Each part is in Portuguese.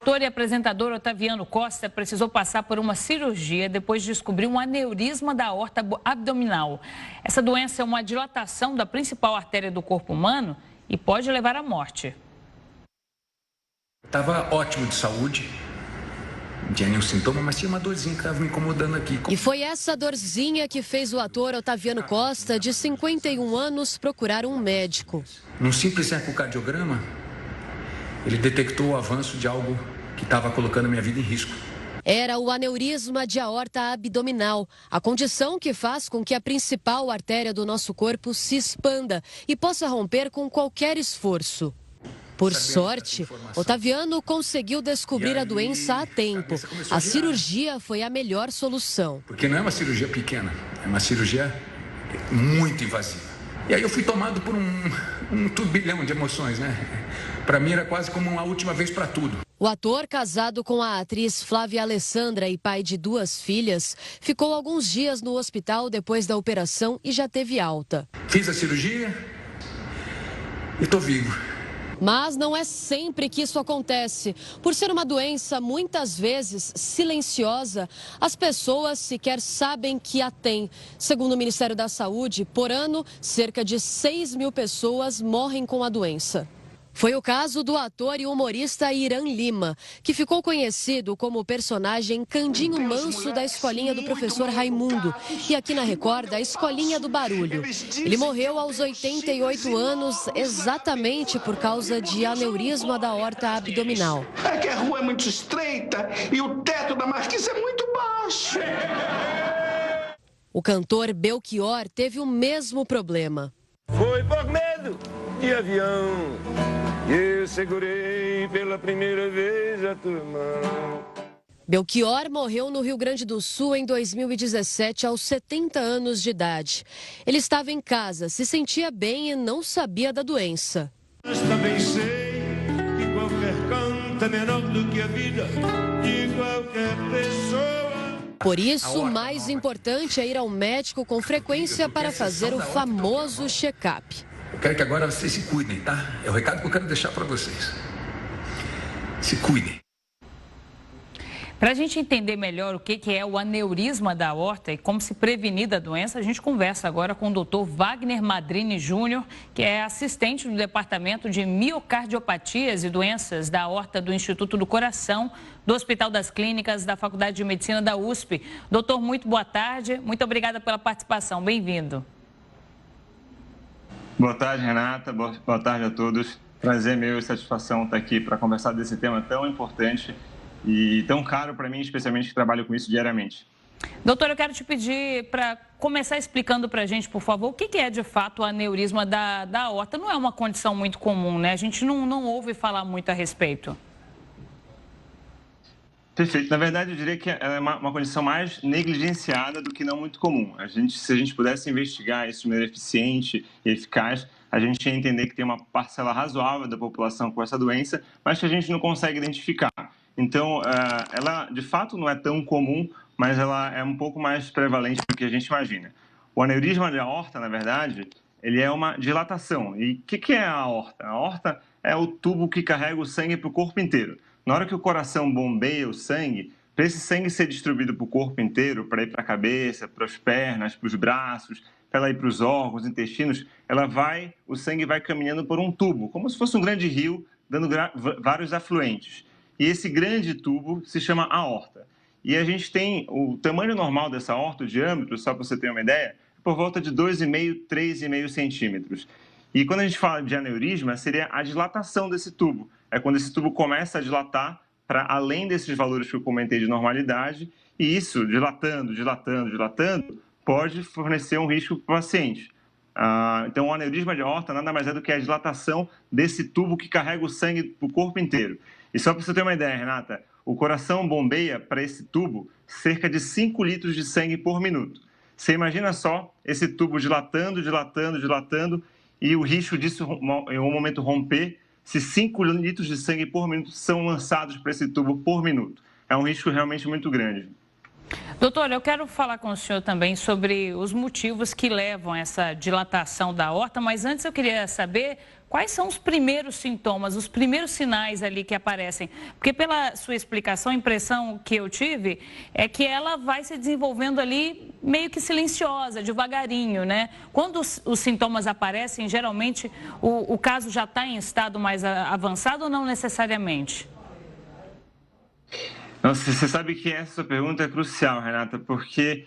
O ator e apresentador Otaviano Costa precisou passar por uma cirurgia depois de descobrir um aneurisma da aorta abdominal. Essa doença é uma dilatação da principal artéria do corpo humano e pode levar à morte. Estava ótimo de saúde, não tinha nenhum sintoma, mas tinha uma dorzinha que estava me incomodando aqui. E foi essa dorzinha que fez o ator Otaviano Costa, de 51 anos, procurar um médico. Num simples ecocardiograma, ele detectou o avanço de algo que estava colocando a minha vida em risco. Era o aneurisma de aorta abdominal, a condição que faz com que a principal artéria do nosso corpo se expanda e possa romper com qualquer esforço. Por sorte, Otaviano conseguiu descobrir a doença a tempo. A cirurgia foi a melhor solução. Porque não é uma cirurgia pequena, é uma cirurgia muito invasiva. E aí eu fui tomado por um turbilhão de emoções, né? Para mim era quase como uma última vez para tudo. O ator, casado com a atriz Flávia Alessandra e pai de 2 filhas, ficou alguns dias no hospital depois da operação e já teve alta. Fiz a cirurgia e estou vivo. Mas não é sempre que isso acontece. Por ser uma doença muitas vezes silenciosa, as pessoas sequer sabem que a têm. Segundo o Ministério da Saúde, por ano, cerca de 6.000 pessoas morrem com a doença. Foi o caso do ator e humorista Irã Lima, que ficou conhecido como o personagem Candinho Manso da Escolinha do Professor Raimundo e aqui na Record, da Escolinha do Barulho. Ele morreu aos 88 anos exatamente por causa de aneurisma da aorta abdominal. É que a rua é muito estreita e o teto da marquise é muito baixo. O cantor Belchior teve o mesmo problema. Foi por medo de avião que eu segurei pela primeira vez a tua mão. Belchior morreu no Rio Grande do Sul em 2017, aos 70 anos de idade. Ele estava em casa, se sentia bem e não sabia da doença. Mas também sei que qualquer canto é menor do que a vida de qualquer pessoa. Por isso, o mais importante é ir ao médico com frequência para fazer o famoso check-up. Eu quero que agora vocês se cuidem, tá? É o recado que eu quero deixar para vocês. Se cuidem. Para a gente entender melhor o que é o aneurisma da aorta e como se prevenir da doença, a gente conversa agora com o Dr. Wagner Madrini Júnior, que é assistente do Departamento de Miocardiopatias e Doenças da Aorta do Instituto do Coração, do Hospital das Clínicas, da Faculdade de Medicina da USP. Doutor, muito boa tarde. Muito obrigada pela participação. Bem-vindo. Boa tarde, Renata. Boa tarde a todos. Prazer meu e satisfação estar aqui para conversar desse tema tão importante e tão caro para mim, especialmente que trabalho com isso diariamente. Doutor, eu quero te pedir para começar explicando para a gente, por favor, o que é de fato o aneurisma da aorta. Não é uma condição muito comum, né? A gente não ouve falar muito a respeito. Perfeito. Na verdade, eu diria que ela é uma condição mais negligenciada do que não muito comum. Se a gente pudesse investigar isso de maneira eficiente e eficaz, a gente ia entender que tem uma parcela razoável da população com essa doença, mas que a gente não consegue identificar. Então, ela de fato não é tão comum, mas ela é um pouco mais prevalente do que a gente imagina. O aneurisma de aorta, na verdade, ele é uma dilatação. E o que é a aorta? A aorta é o tubo que carrega o sangue para o corpo inteiro. Na hora que o coração bombeia o sangue, para esse sangue ser distribuído para o corpo inteiro, para ir para a cabeça, para as pernas, para os braços, para ir para os órgãos, intestinos, o sangue vai caminhando por um tubo, como se fosse um grande rio, dando vários afluentes. E esse grande tubo se chama aorta. E a gente tem o tamanho normal dessa aorta, o diâmetro, só para você ter uma ideia, por volta de 2,5, 3,5 centímetros. E quando a gente fala de aneurisma, seria a dilatação desse tubo. É quando esse tubo começa a dilatar para além desses valores que eu comentei de normalidade, e isso, dilatando, pode fornecer um risco para o paciente. Então, o aneurisma de aorta nada mais é do que a dilatação desse tubo que carrega o sangue para o corpo inteiro. E só para você ter uma ideia, Renata, o coração bombeia para esse tubo cerca de 5 litros de sangue por minuto. Você imagina só esse tubo dilatando, e o risco disso, em um momento, romper, se 5 litros de sangue por minuto são lançados para esse tubo por minuto. É um risco realmente muito grande. Doutor, eu quero falar com o senhor também sobre os motivos que levam a essa dilatação da aorta, mas antes eu queria saber quais são os primeiros sintomas, os primeiros sinais ali que aparecem? Porque pela sua explicação, a impressão que eu tive é que ela vai se desenvolvendo ali meio que silenciosa, devagarinho, né? Quando os sintomas aparecem, geralmente o caso já está em estado mais avançado ou não necessariamente? Nossa, você sabe que essa pergunta é crucial, Renata, porque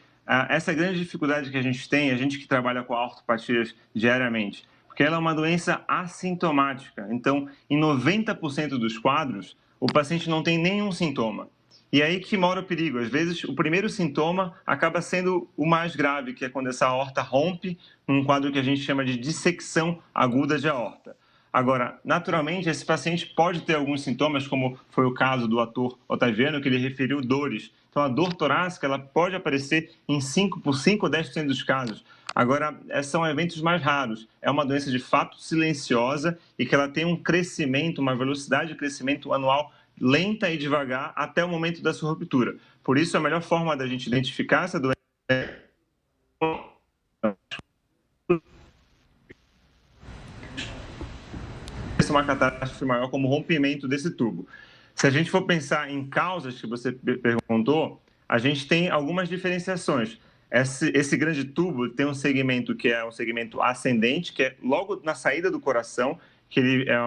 essa grande dificuldade que a gente tem, a gente que trabalha com ortopatias diariamente, porque ela é uma doença assintomática. Então, em 90% dos quadros, o paciente não tem nenhum sintoma. E aí que mora o perigo. Às vezes, o primeiro sintoma acaba sendo o mais grave, que é quando essa aorta rompe num quadro que a gente chama de dissecção aguda de aorta. Agora, naturalmente, esse paciente pode ter alguns sintomas, como foi o caso do ator Otaviano, que ele referiu dores. Então, a dor torácica ela pode aparecer em 5 ou 10% dos casos. Agora, são eventos mais raros. É uma doença de fato silenciosa e que ela tem um crescimento, uma velocidade de crescimento anual lenta e devagar até o momento da sua ruptura. Por isso, a melhor forma da gente identificar essa doença é uma catástrofe maior como rompimento desse tubo. Se a gente for pensar em causas que você perguntou, a gente tem algumas diferenciações. Esse grande tubo tem um segmento que é um segmento ascendente, que é logo na saída do coração, que ele é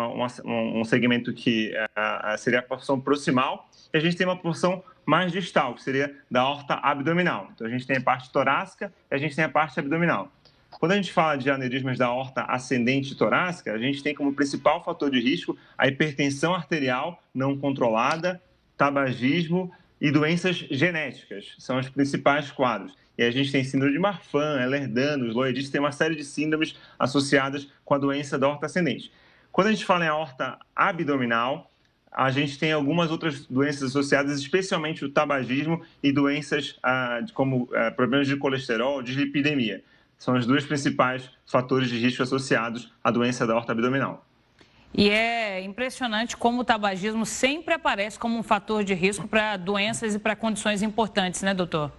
um segmento que seria a porção proximal, e a gente tem uma porção mais distal, que seria da aorta abdominal. Então, a gente tem a parte torácica e a gente tem a parte abdominal. Quando a gente fala de aneurismas da aorta ascendente torácica, a gente tem como principal fator de risco a hipertensão arterial não controlada, tabagismo e doenças genéticas. São os principais quadros. E a gente tem síndrome de Marfan, Ehlers-Danlos, Loeys, tem uma série de síndromes associadas com a doença da aorta ascendente. Quando a gente fala em aorta abdominal, a gente tem algumas outras doenças associadas, especialmente o tabagismo e doenças como problemas de colesterol, dislipidemia. São os dois principais fatores de risco associados à doença da aorta abdominal. E é impressionante como o tabagismo sempre aparece como um fator de risco para doenças e para condições importantes, né, doutor?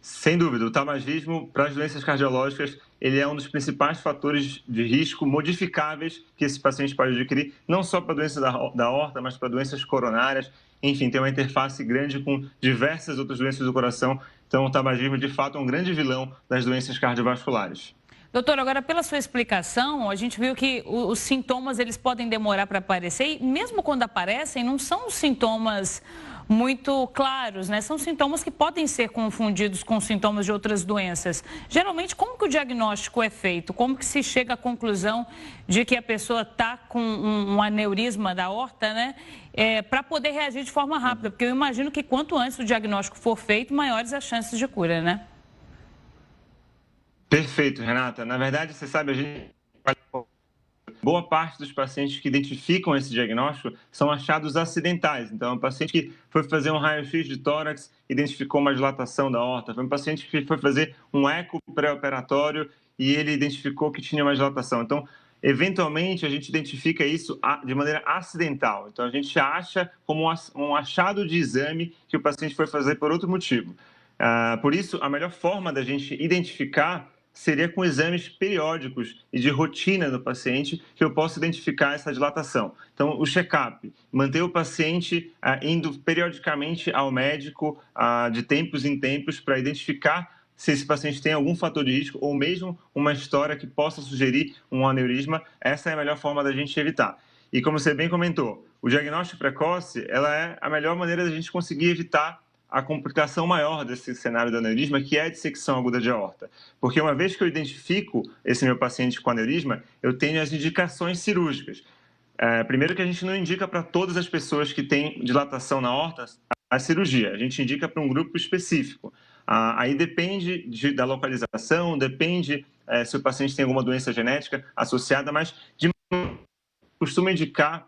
Sem dúvida, o tabagismo para as doenças cardiológicas, ele é um dos principais fatores de risco modificáveis que esse paciente pode adquirir, não só para a doença da aorta, mas para doenças coronárias. Enfim, tem uma interface grande com diversas outras doenças do coração. Então, o tabagismo, de fato, é um grande vilão das doenças cardiovasculares. Doutor, agora, pela sua explicação, a gente viu que os sintomas, eles podem demorar para aparecer e mesmo quando aparecem, não são sintomas muito claros, né? São sintomas que podem ser confundidos com sintomas de outras doenças. Geralmente, como que o diagnóstico é feito? Como que se chega à conclusão de que a pessoa está com um aneurisma da aorta, né? Para poder reagir de forma rápida, porque eu imagino que quanto antes o diagnóstico for feito, maiores as chances de cura, né? Perfeito, Renata. Na verdade, você sabe, a gente... Boa parte dos pacientes que identificam esse diagnóstico são achados acidentais. Então, é um paciente que foi fazer um raio-x de tórax, identificou uma dilatação da aorta. Foi um paciente que foi fazer um eco pré-operatório e ele identificou que tinha uma dilatação. Então, eventualmente, a gente identifica isso de maneira acidental. Então, a gente acha como um achado de exame que o paciente foi fazer por outro motivo. Por isso, a melhor forma da gente identificar seria com exames periódicos e de rotina do paciente que eu possa identificar essa dilatação. Então, o check-up, manter o paciente indo periodicamente ao médico de tempos em tempos para identificar se esse paciente tem algum fator de risco ou mesmo uma história que possa sugerir um aneurisma. Essa é a melhor forma da gente evitar. E como você bem comentou, o diagnóstico precoce ela é a melhor maneira da gente conseguir evitar a complicação maior desse cenário do aneurisma, que é a dissecção aguda de aorta. Porque uma vez que eu identifico esse meu paciente com aneurisma, eu tenho as indicações cirúrgicas. Primeiro que a gente não indica para todas as pessoas que têm dilatação na aorta a cirurgia, a gente indica para um grupo específico. Aí depende da localização, depende se o paciente tem alguma doença genética associada, mas costuma indicar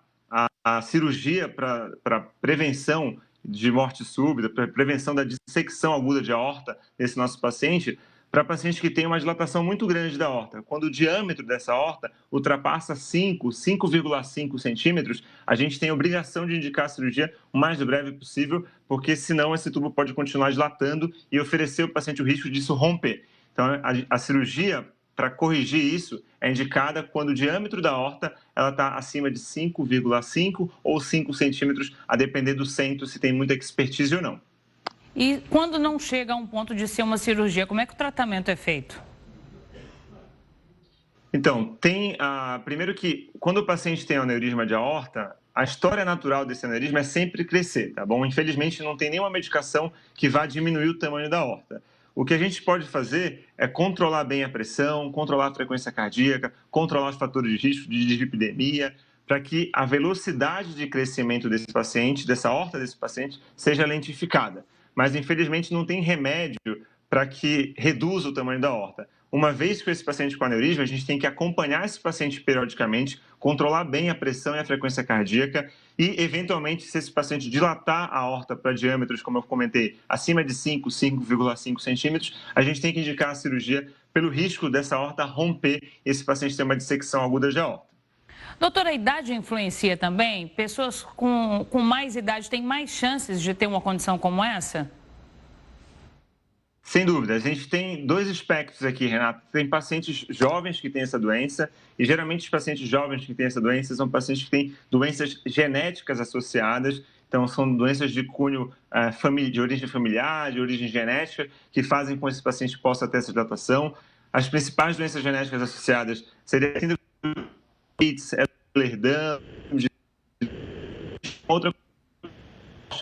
a cirurgia para prevenção de morte súbita, para prevenção da dissecção aguda de aorta nesse nosso paciente, para pacientes que têm uma dilatação muito grande da aorta. Quando o diâmetro dessa aorta ultrapassa 5,5 centímetros, a gente tem a obrigação de indicar a cirurgia o mais breve possível, porque senão esse tubo pode continuar dilatando e oferecer ao paciente o risco disso romper. Então, a cirurgia para corrigir isso é indicada quando o diâmetro da aorta está acima de 5,5 ou 5 centímetros, a depender do centro, se tem muita expertise ou não. E quando não chega a um ponto de ser uma cirurgia, como é que o tratamento é feito? Então, primeiro que quando o paciente tem aneurisma de aorta, a história natural desse aneurisma é sempre crescer, tá bom? Infelizmente, não tem nenhuma medicação que vá diminuir o tamanho da aorta. O que a gente pode fazer é controlar bem a pressão, controlar a frequência cardíaca, controlar os fatores de risco de dislipidemia, para que a velocidade de crescimento desse paciente, dessa aorta desse paciente, seja lentificada. Mas, infelizmente, não tem remédio para que reduza o tamanho da aorta. Uma vez que esse paciente com aneurisma, a gente tem que acompanhar esse paciente periodicamente, controlar bem a pressão e a frequência cardíaca e, eventualmente, se esse paciente dilatar a aorta para diâmetros, como eu comentei, acima de 5, 5,5 centímetros, a gente tem que indicar a cirurgia pelo risco dessa aorta romper e esse paciente ter uma dissecção aguda de aorta. Doutora, a idade influencia também? Pessoas com mais idade têm mais chances de ter uma condição como essa? Sem dúvida. A gente tem dois espectros aqui, Renata. Tem pacientes jovens que têm essa doença e, geralmente, os pacientes jovens que têm essa doença são pacientes que têm doenças genéticas associadas. Então, são doenças de cunho de origem familiar, de origem genética, que fazem com que esse paciente possa ter essa dilatação. As principais doenças genéticas associadas seriam a síndrome de Ehlers-Danlos, outra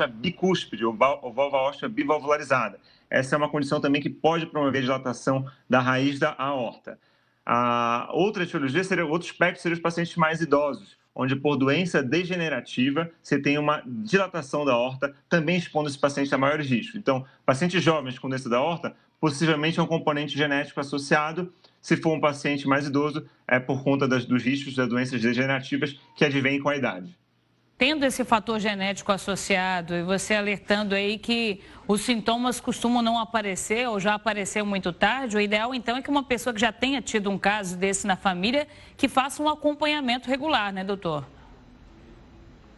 bicúspide, ou válvula óssea bivalvularizada. Essa é uma condição também que pode promover a dilatação da raiz da aorta. A outra etiologia outro espectro seria os pacientes mais idosos, onde por doença degenerativa você tem uma dilatação da aorta, também expondo esse paciente a maiores riscos. Então, pacientes jovens com doença da aorta, possivelmente é um componente genético associado. Se for um paciente mais idoso, é por conta dos riscos das doenças degenerativas que advêm com a idade. Tendo esse fator genético associado e você alertando aí que os sintomas costumam não aparecer ou já apareceu muito tarde, o ideal então é que uma pessoa que já tenha tido um caso desse na família, que faça um acompanhamento regular, né, doutor?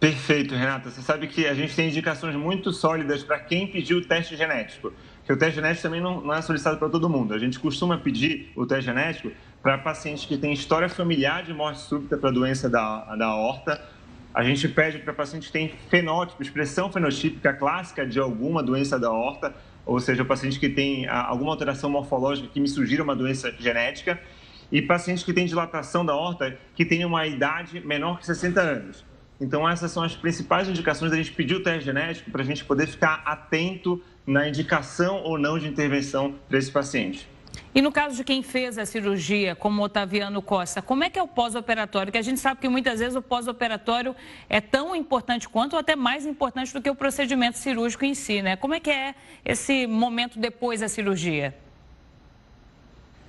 Perfeito, Renata. Você sabe que a gente tem indicações muito sólidas para quem pediu o teste genético, que o teste genético também não é solicitado para todo mundo. A gente costuma pedir o teste genético para pacientes que têm história familiar de morte súbita para a doença da aorta. A gente pede para pacientes que têm fenótipo, expressão fenotípica clássica de alguma doença da aorta, ou seja, o paciente que tem alguma alteração morfológica que me sugira uma doença genética, e pacientes que têm dilatação da aorta que têm uma idade menor que 60 anos. Então, essas são as principais indicações da gente pedir o teste genético para a gente poder ficar atento na indicação ou não de intervenção para esse paciente. E no caso de quem fez a cirurgia, como o Otaviano Costa, como é que é o pós-operatório? Que a gente sabe que muitas vezes o pós-operatório é tão importante quanto ou até mais importante do que o procedimento cirúrgico em si, né? Como é que é esse momento depois da cirurgia?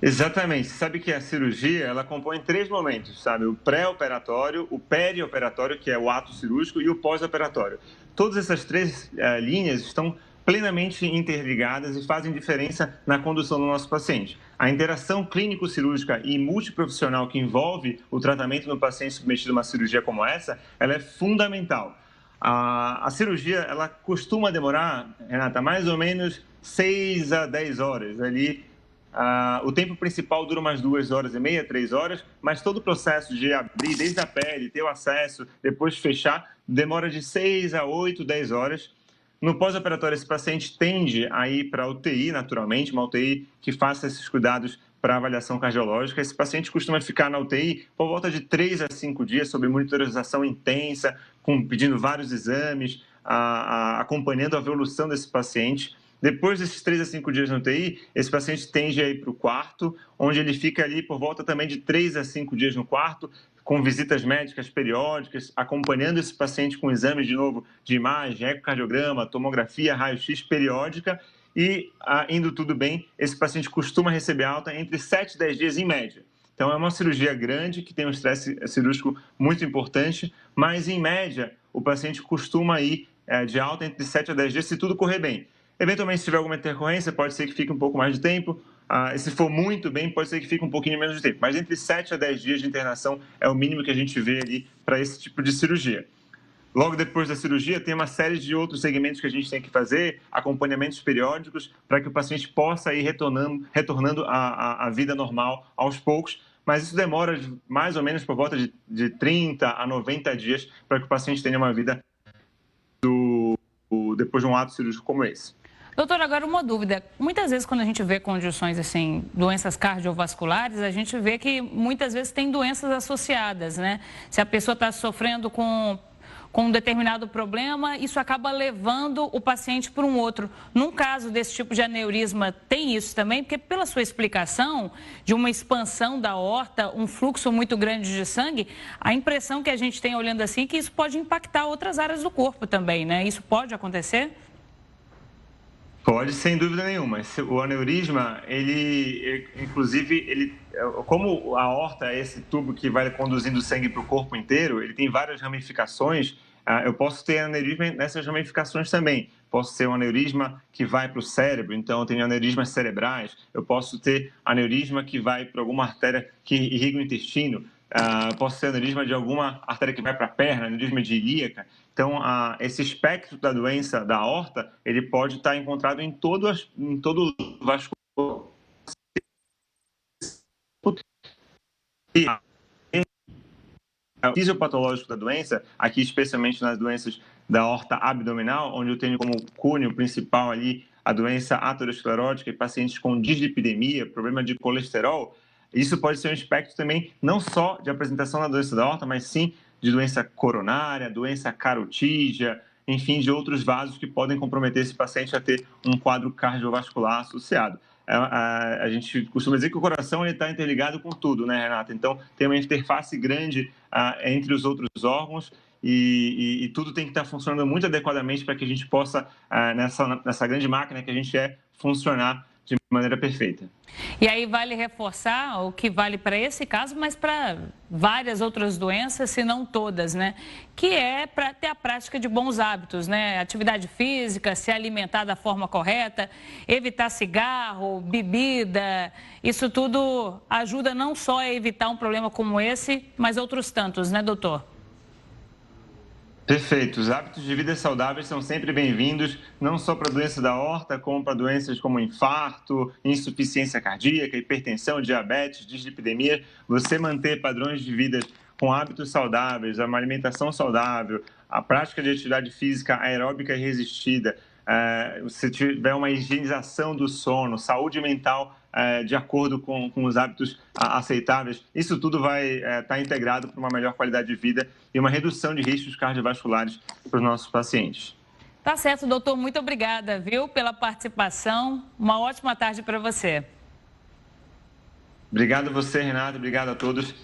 Exatamente. Você sabe que a cirurgia, ela compõe 3 momentos, sabe? O pré-operatório, o perioperatório, que é o ato cirúrgico, e o pós-operatório. Todas essas 3 linhas estão plenamente interligadas e fazem diferença na condução do nosso paciente. A interação clínico-cirúrgica e multiprofissional que envolve o tratamento no paciente submetido a uma cirurgia como essa, ela é fundamental. A cirurgia, ela costuma demorar, Renata, mais ou menos 6 a 10 horas. Ali, o tempo principal dura umas 2 horas e meia, 3 horas, mas todo o processo de abrir desde a pele, ter o acesso, depois fechar, demora de 6 a 8, 10 horas. No pós-operatório, esse paciente tende a ir para a UTI, naturalmente, uma UTI que faça esses cuidados para avaliação cardiológica. Esse paciente costuma ficar na UTI por volta de 3 a 5 dias, sob monitorização intensa, pedindo vários exames, acompanhando a evolução desse paciente. Depois desses 3 a 5 dias na UTI, esse paciente tende a ir para o quarto, onde ele fica ali por volta também de 3 a 5 dias no quarto, com visitas médicas periódicas, acompanhando esse paciente com exames, de novo, de imagem, ecocardiograma, tomografia, raio-x periódica e, indo tudo bem, esse paciente costuma receber alta entre 7 e 10 dias em média. Então, é uma cirurgia grande, que tem um estresse cirúrgico muito importante, mas, em média, o paciente costuma ir de alta entre 7 a 10 dias, se tudo correr bem. Eventualmente, se tiver alguma intercorrência, pode ser que fique um pouco mais de tempo. Se for muito bem, pode ser que fique um pouquinho menos de tempo. Mas entre 7 a 10 dias de internação é o mínimo que a gente vê ali para esse tipo de cirurgia. Logo depois da cirurgia, tem uma série de outros segmentos que a gente tem que fazer, acompanhamentos periódicos, para que o paciente possa ir retornando à vida normal aos poucos. Mas isso demora mais ou menos por volta de 30 a 90 dias para que o paciente tenha uma vida depois de um ato cirúrgico como esse. Doutor, agora uma dúvida. Muitas vezes quando a gente vê condições assim, doenças cardiovasculares, a gente vê que muitas vezes tem doenças associadas, né? Se a pessoa está sofrendo com um determinado problema, isso acaba levando o paciente para um outro. Num caso desse tipo de aneurisma, tem isso também? Porque pela sua explicação de uma expansão da aorta, um fluxo muito grande de sangue, a impressão que a gente tem olhando assim é que isso pode impactar outras áreas do corpo também, né? Isso pode acontecer? Pode, sem dúvida nenhuma. O aneurisma, como a aorta é esse tubo que vai conduzindo sangue para o corpo inteiro, ele tem várias ramificações. Eu posso ter aneurisma nessas ramificações também. Posso ter um aneurisma que vai para o cérebro, então eu tenho aneurismas cerebrais. Eu posso ter aneurisma que vai para alguma artéria que irriga o intestino. Posso ter aneurisma de alguma artéria que vai para a perna, aneurisma de ilíaca. Então, esse espectro da doença da aorta, ele pode estar encontrado em todo o vascular. O fisiopatológico da doença, aqui especialmente nas doenças da aorta abdominal, onde eu tenho como cunho principal ali a doença aterosclerótica e pacientes com dislipidemia, problema de colesterol, isso pode ser um espectro também não só de apresentação da doença da aorta, mas sim de doença coronária, doença carotídea, enfim, de outros vasos que podem comprometer esse paciente a ter um quadro cardiovascular associado. A gente costuma dizer que o coração está interligado com tudo, né, Renata? Então, tem uma interface grande entre os outros órgãos e tudo tem que estar funcionando muito adequadamente para que a gente possa, nessa grande máquina que a gente funcionar de maneira perfeita. E aí vale reforçar o que vale para esse caso, mas para várias outras doenças, se não todas, né? Que é para ter a prática de bons hábitos, né? Atividade física, se alimentar da forma correta, evitar cigarro, bebida, isso tudo ajuda não só a evitar um problema como esse, mas outros tantos, né, doutor? Perfeito. Os hábitos de vida saudáveis são sempre bem-vindos, não só para a doença da aorta, como para doenças como infarto, insuficiência cardíaca, hipertensão, diabetes, dislipidemia. Você manter padrões de vida com hábitos saudáveis, uma alimentação saudável, a prática de atividade física aeróbica e resistida, se tiver uma higienização do sono, saúde mental de acordo com os hábitos aceitáveis, isso tudo vai estar integrado para uma melhor qualidade de vida e uma redução de riscos cardiovasculares para os nossos pacientes. Tá certo, doutor. Muito obrigada, viu, pela participação. Uma ótima tarde para você. Obrigado a você, Renato. Obrigado a todos.